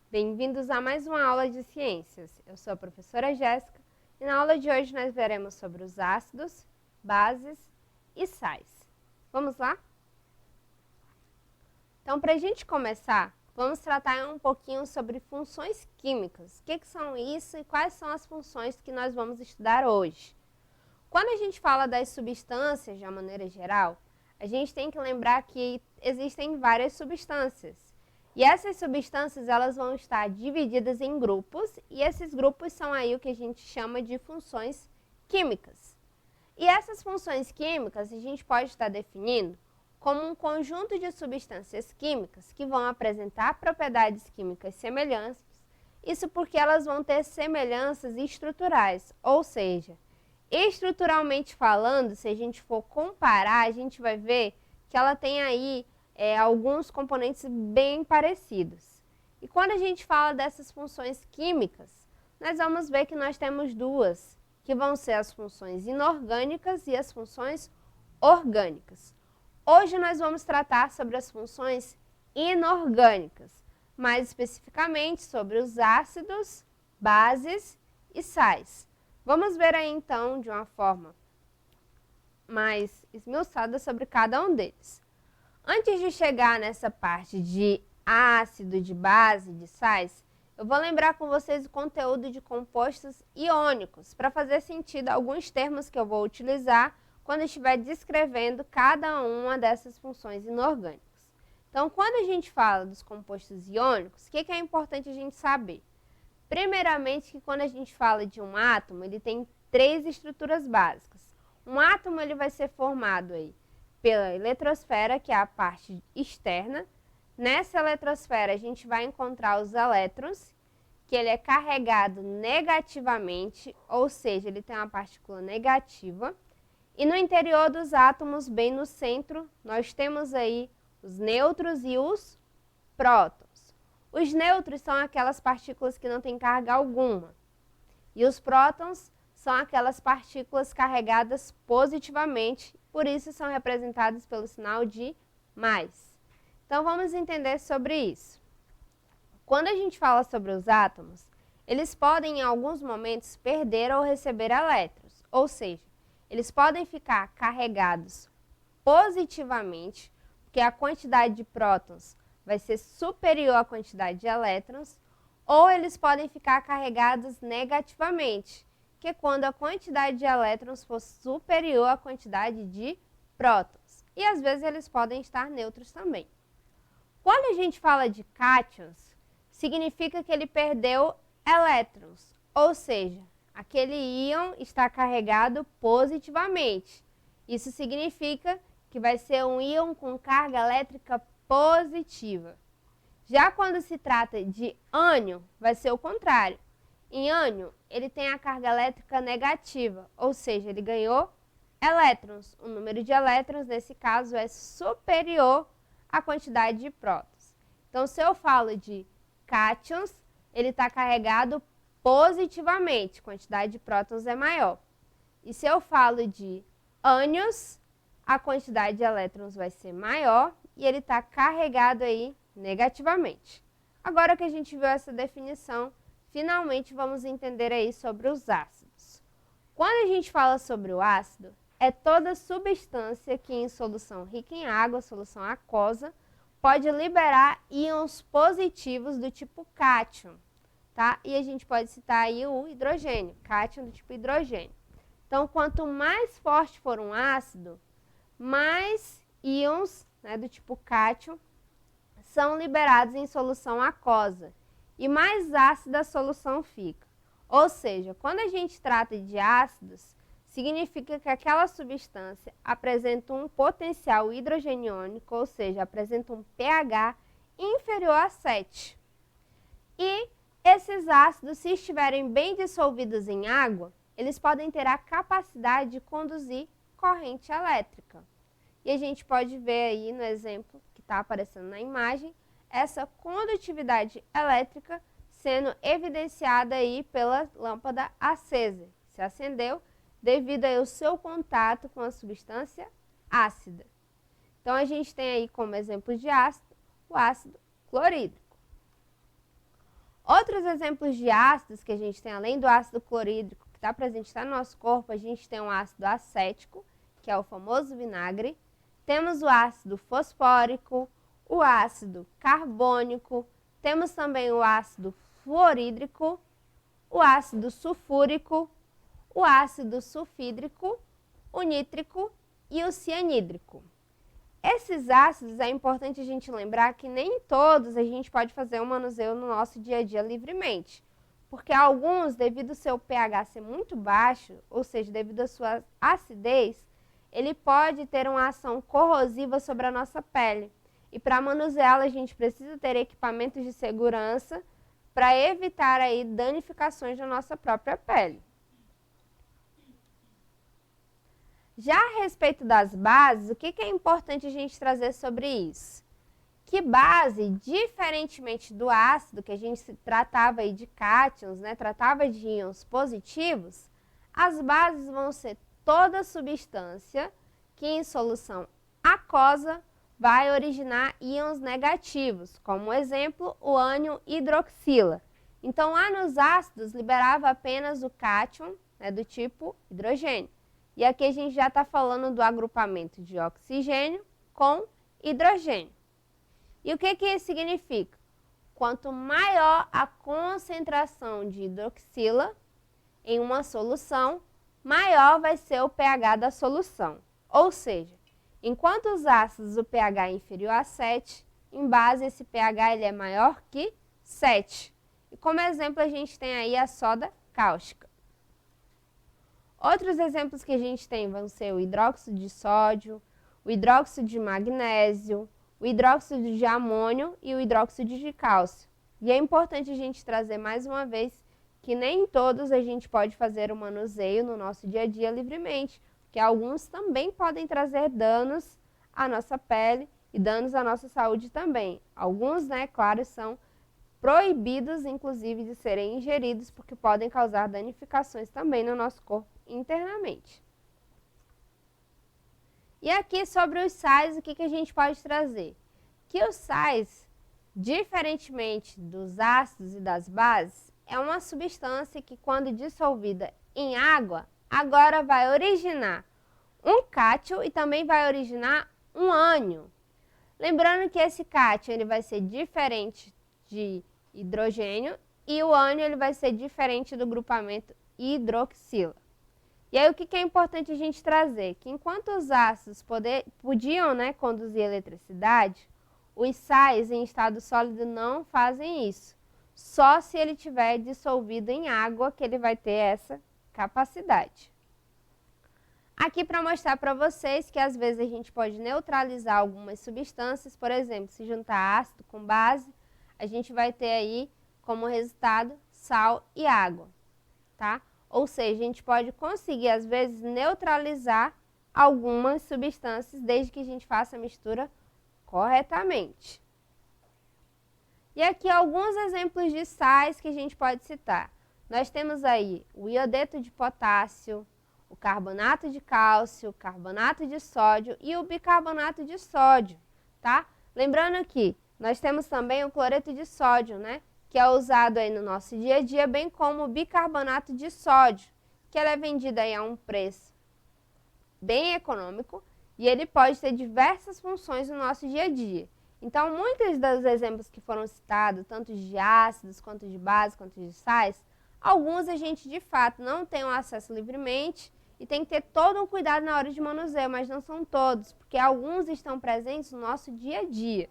Bem-vindos a mais uma aula de ciências. Eu sou a professora Jéssica e na aula de hoje nós veremos sobre os ácidos, bases e sais. Vamos lá? Então, para a gente começar, vamos tratar um pouquinho sobre funções químicas. O que são isso e quais são as funções que nós vamos estudar hoje? Quando a gente fala das substâncias de uma maneira geral, a gente tem que lembrar que existem várias substâncias. E essas substâncias elas vão estar divididas em grupos e esses grupos são aí o que a gente chama de funções químicas. E essas funções químicas a gente pode estar definindo como um conjunto de substâncias químicas que vão apresentar propriedades químicas semelhantes, isso porque elas vão ter semelhanças estruturais, ou seja, estruturalmente falando, se a gente for comparar, a gente vai ver que ela tem aí alguns componentes bem parecidos. E quando a gente fala dessas funções químicas, nós vamos ver que nós temos duas, que vão ser as funções inorgânicas e as funções orgânicas. Hoje nós vamos tratar sobre as funções inorgânicas, mais especificamente sobre os ácidos, bases e sais. Vamos ver aí então de uma forma mais esmiuçada sobre cada um deles. Antes de chegar nessa parte de ácido, de base, de sais, eu vou lembrar com vocês o conteúdo de compostos iônicos, para fazer sentido alguns termos que eu vou utilizar quando estiver descrevendo cada uma dessas funções inorgânicas. Então, quando a gente fala dos compostos iônicos, o que é importante a gente saber? Primeiramente, que quando a gente fala de um átomo, ele tem três estruturas básicas. Um átomo ele vai ser formado aí pela eletrosfera, que é a parte externa. Nessa eletrosfera, a gente vai encontrar os elétrons, que ele é carregado negativamente, ou seja, ele tem uma partícula negativa. E no interior dos átomos, bem no centro, nós temos aí os nêutrons e os prótons. Os nêutrons são aquelas partículas que não têm carga alguma. E os prótons são aquelas partículas carregadas positivamente, por isso são representados pelo sinal de mais. Então vamos entender sobre isso. Quando a gente fala sobre os átomos, eles podem em alguns momentos perder ou receber elétrons, ou seja, eles podem ficar carregados positivamente, porque a quantidade de prótons vai ser superior à quantidade de elétrons, ou eles podem ficar carregados negativamente, que é quando a quantidade de elétrons for superior à quantidade de prótons. E às vezes eles podem estar neutros também. Quando a gente fala de cátions, significa que ele perdeu elétrons, ou seja, aquele íon está carregado positivamente. Isso significa que vai ser um íon com carga elétrica positiva. Já quando se trata de ânion, vai ser o contrário. Em ânion, ele tem a carga elétrica negativa, ou seja, ele ganhou elétrons. O número de elétrons, nesse caso, é superior à quantidade de prótons. Então, se eu falo de cátions, ele está carregado positivamente, a quantidade de prótons é maior. E se eu falo de ânions, a quantidade de elétrons vai ser maior e ele está carregado aí negativamente. Agora que a gente viu essa definição, finalmente vamos entender aí sobre os ácidos. Quando a gente fala sobre o ácido, é toda substância que em solução rica em água, solução aquosa, pode liberar íons positivos do tipo cátion, tá? E a gente pode citar aí o hidrogênio, cátion do tipo hidrogênio. Então, quanto mais forte for um ácido, mais íons, né, do tipo cátion são liberados em solução aquosa e mais ácida a solução fica. Ou seja, quando a gente trata de ácidos, significa que aquela substância apresenta um potencial hidrogeniônico, ou seja, apresenta um pH inferior a 7. E esses ácidos, se estiverem bem dissolvidos em água, eles podem ter a capacidade de conduzir corrente elétrica. E a gente pode ver aí no exemplo que está aparecendo na imagem, essa condutividade elétrica sendo evidenciada aí pela lâmpada acesa. Se acendeu devido ao seu contato com a substância ácida. Então, a gente tem aí como exemplo de ácido o ácido clorídrico. Outros exemplos de ácidos que a gente tem, além do ácido clorídrico, que está presente no nosso corpo, a gente tem o ácido acético, que é o famoso vinagre. Temos o ácido fosfórico, o ácido carbônico, temos também o ácido fluorídrico, o ácido sulfúrico, o ácido sulfídrico, o nítrico e o cianídrico. Esses ácidos é importante a gente lembrar que nem todos a gente pode fazer o manuseio no nosso dia a dia livremente, porque alguns, devido ao seu pH ser muito baixo, ou seja, devido à sua acidez, ele pode ter uma ação corrosiva sobre a nossa pele. E para manuseá-la a gente precisa ter equipamentos de segurança para evitar aí danificações na nossa própria pele. Já a respeito das bases, o que é importante a gente trazer sobre isso? Que base, diferentemente do ácido, que a gente tratava aí de cátions, né, tratava de íons positivos, as bases vão ser toda substância que em solução aquosa vai originar íons negativos, como exemplo, o ânion hidroxila. Então, lá nos ácidos, liberava apenas o cátion, né, do tipo hidrogênio. E aqui a gente já está falando do agrupamento de oxigênio com hidrogênio. E o que isso significa? Quanto maior a concentração de hidroxila em uma solução, maior vai ser o pH da solução. Ou seja, enquanto os ácidos o pH é inferior a 7, em base esse pH ele é maior que 7. E como exemplo a gente tem aí a soda cáustica. Outros exemplos que a gente tem vão ser o hidróxido de sódio, o hidróxido de magnésio, o hidróxido de amônio e o hidróxido de cálcio. E é importante a gente trazer mais uma vez que nem todos a gente pode fazer o manuseio no nosso dia a dia livremente, porque alguns também podem trazer danos à nossa pele e danos à nossa saúde também. Alguns, né, claro, são proibidos, inclusive, de serem ingeridos, porque podem causar danificações também no nosso corpo internamente. E aqui sobre os sais, o que a gente pode trazer? Que os sais, diferentemente dos ácidos e das bases, é uma substância que quando dissolvida em água, agora vai originar um cátion e também vai originar um ânion. Lembrando que esse cátion ele vai ser diferente de hidrogênio e o ânion ele vai ser diferente do grupamento hidroxila. E aí o que é importante a gente trazer? Que enquanto os ácidos podiam, né, conduzir eletricidade, os sais em estado sólido não fazem isso. Só se ele estiver dissolvido em água que ele vai ter essa capacidade. Aqui para mostrar para vocês que às vezes a gente pode neutralizar algumas substâncias, por exemplo, se juntar ácido com base, a gente vai ter aí como resultado sal e água, tá? Ou seja, a gente pode conseguir, às vezes, neutralizar algumas substâncias desde que a gente faça a mistura corretamente. E aqui alguns exemplos de sais que a gente pode citar. Nós temos aí o iodeto de potássio, o carbonato de cálcio, o carbonato de sódio e o bicarbonato de sódio, tá? Lembrando que nós temos também o cloreto de sódio, né? Que é usado aí no nosso dia a dia, bem como o bicarbonato de sódio, que ele é vendido aí a um preço bem econômico e ele pode ter diversas funções no nosso dia a dia. Então, muitos dos exemplos que foram citados, tanto de ácidos, quanto de bases, quanto de sais, alguns a gente de fato não tem um acesso livremente e tem que ter todo um cuidado na hora de manuseio, mas não são todos, porque alguns estão presentes no nosso dia a dia.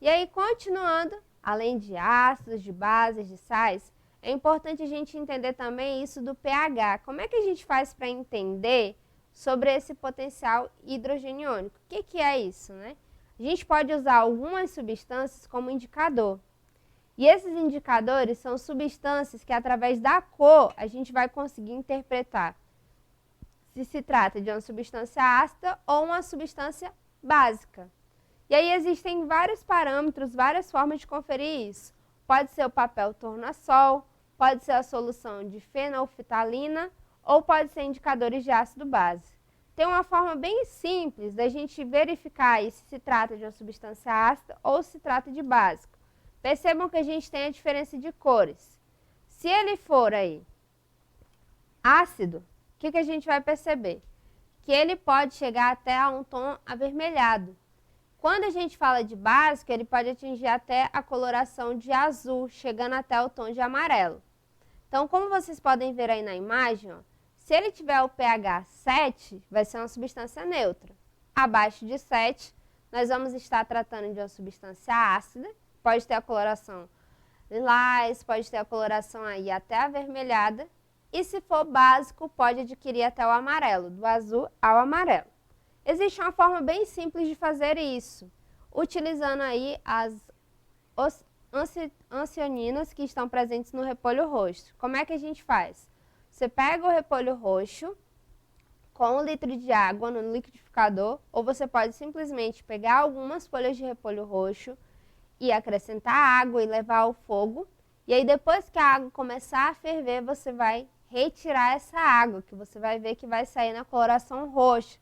E aí, continuando, além de ácidos, de bases, de sais, é importante a gente entender também isso do pH. Como é que a gente faz para entender sobre esse potencial hidrogeniônico? O que é isso, né? A gente pode usar algumas substâncias como indicador. E esses indicadores são substâncias que, através da cor, a gente vai conseguir interpretar se trata de uma substância ácida ou uma substância básica. E aí existem vários parâmetros, várias formas de conferir isso. Pode ser o papel tornassol, pode ser a solução de fenolfitalina ou pode ser indicadores de ácido base. Tem uma forma bem simples da gente verificar se trata de uma substância ácida ou se trata de básico. Percebam que a gente tem a diferença de cores. Se ele for aí ácido, o que a gente vai perceber? Que ele pode chegar até a um tom avermelhado. Quando a gente fala de básico, ele pode atingir até a coloração de azul, chegando até o tom de amarelo. Então, como vocês podem ver aí na imagem, ó, se ele tiver o pH 7, vai ser uma substância neutra. Abaixo de 7, nós vamos estar tratando de uma substância ácida, pode ter a coloração lilás, pode ter a coloração aí até avermelhada, e se for básico, pode adquirir até o amarelo, do azul ao amarelo. Existe uma forma bem simples de fazer isso, utilizando aí as ancianinas que estão presentes no repolho roxo. Como é que a gente faz? Você pega o repolho roxo com 1 litro de água no liquidificador, ou você pode simplesmente pegar algumas folhas de repolho roxo e acrescentar água e levar ao fogo. E aí depois que a água começar a ferver, você vai retirar essa água, que você vai ver que vai sair na coloração roxa,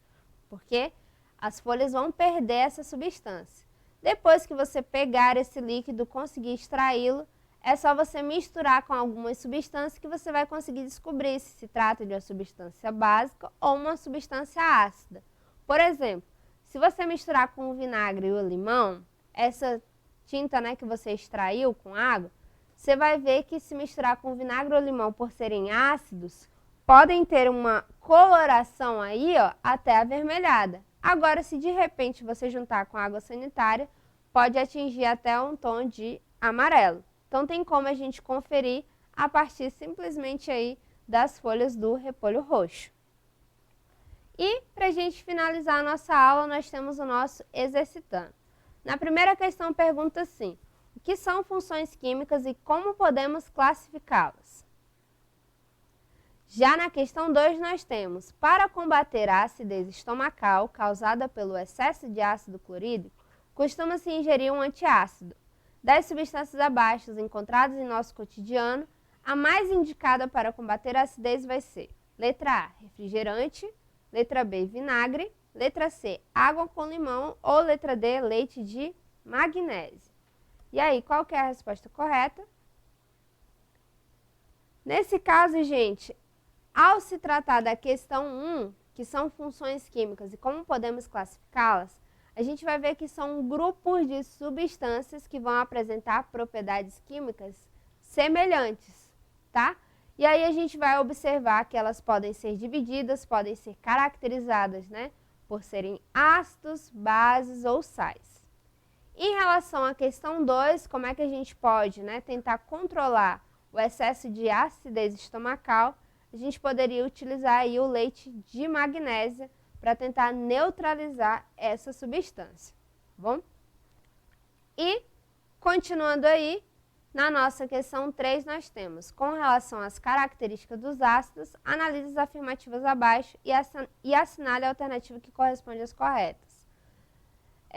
porque as folhas vão perder essa substância. Depois que você pegar esse líquido e conseguir extraí-lo, é só você misturar com algumas substâncias que você vai conseguir descobrir se trata de uma substância básica ou uma substância ácida. Por exemplo, se você misturar com o vinagre e o limão, essa tinta, né, que você extraiu com água, você vai ver que se misturar com o vinagre ou limão por serem ácidos, podem ter uma coloração aí, ó, até avermelhada. Agora, se de repente você juntar com água sanitária, pode atingir até um tom de amarelo. Então, tem como a gente conferir a partir simplesmente aí das folhas do repolho roxo. E, para a gente finalizar a nossa aula, nós temos o nosso exercitando. Na primeira questão, pergunta assim: o que são funções químicas e como podemos classificá-las? Já na questão 2, nós temos: para combater a acidez estomacal causada pelo excesso de ácido clorídrico, costuma-se ingerir um antiácido. Das substâncias abaixo encontradas em nosso cotidiano, a mais indicada para combater a acidez vai ser: letra A, refrigerante, letra B, vinagre, letra C, água com limão ou letra D, leite de magnésio. E aí, qual que é a resposta correta? Nesse caso, gente, ao se tratar da questão 1, que são funções químicas e como podemos classificá-las, a gente vai ver que são grupos de substâncias que vão apresentar propriedades químicas semelhantes, tá? E aí a gente vai observar que elas podem ser divididas, podem ser caracterizadas, né, por serem ácidos, bases ou sais. Em relação à questão 2, como é que a gente pode, né, tentar controlar o excesso de acidez estomacal, a gente poderia utilizar aí o leite de magnésia para tentar neutralizar essa substância, tá bom? E, continuando aí, na nossa questão 3, nós temos: com relação às características dos ácidos, analise as afirmativas abaixo e assinale a alternativa que corresponde às corretas.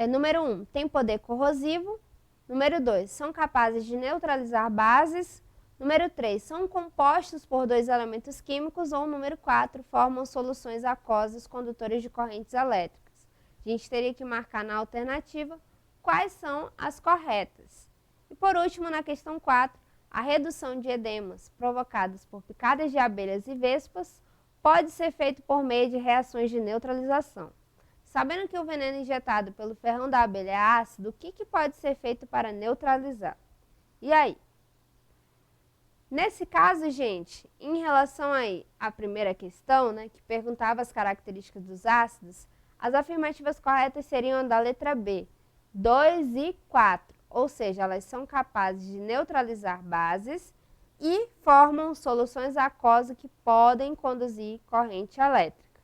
Número 1, tem poder corrosivo. Número 2, são capazes de neutralizar bases. Número 3, são compostos por 2 elementos químicos. Ou número 4, formam soluções aquosas condutores de correntes elétricas. A gente teria que marcar na alternativa quais são as corretas. E por último, na questão 4, a redução de edemas provocadas por picadas de abelhas e vespas pode ser feita por meio de reações de neutralização. Sabendo que o veneno injetado pelo ferrão da abelha é ácido, o que pode ser feito para neutralizar? E aí? Nesse caso, gente, em relação aí à primeira questão, né, que perguntava as características dos ácidos, as afirmativas corretas seriam a da letra B, 2 e 4, ou seja, elas são capazes de neutralizar bases e formam soluções aquosas que podem conduzir corrente elétrica.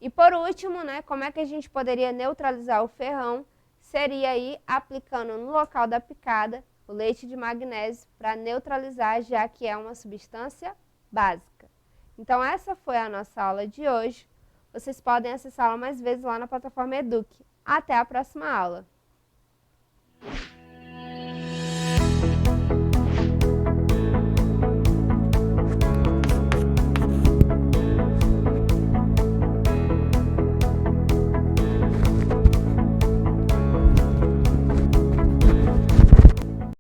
E por último, né, como é que a gente poderia neutralizar o ferrão? Seria aí aplicando no local da picada o leite de magnésio para neutralizar, já que é uma substância básica. Então, essa foi a nossa aula de hoje. Vocês podem acessá-la mais vezes lá na plataforma Eduque. Até a próxima aula!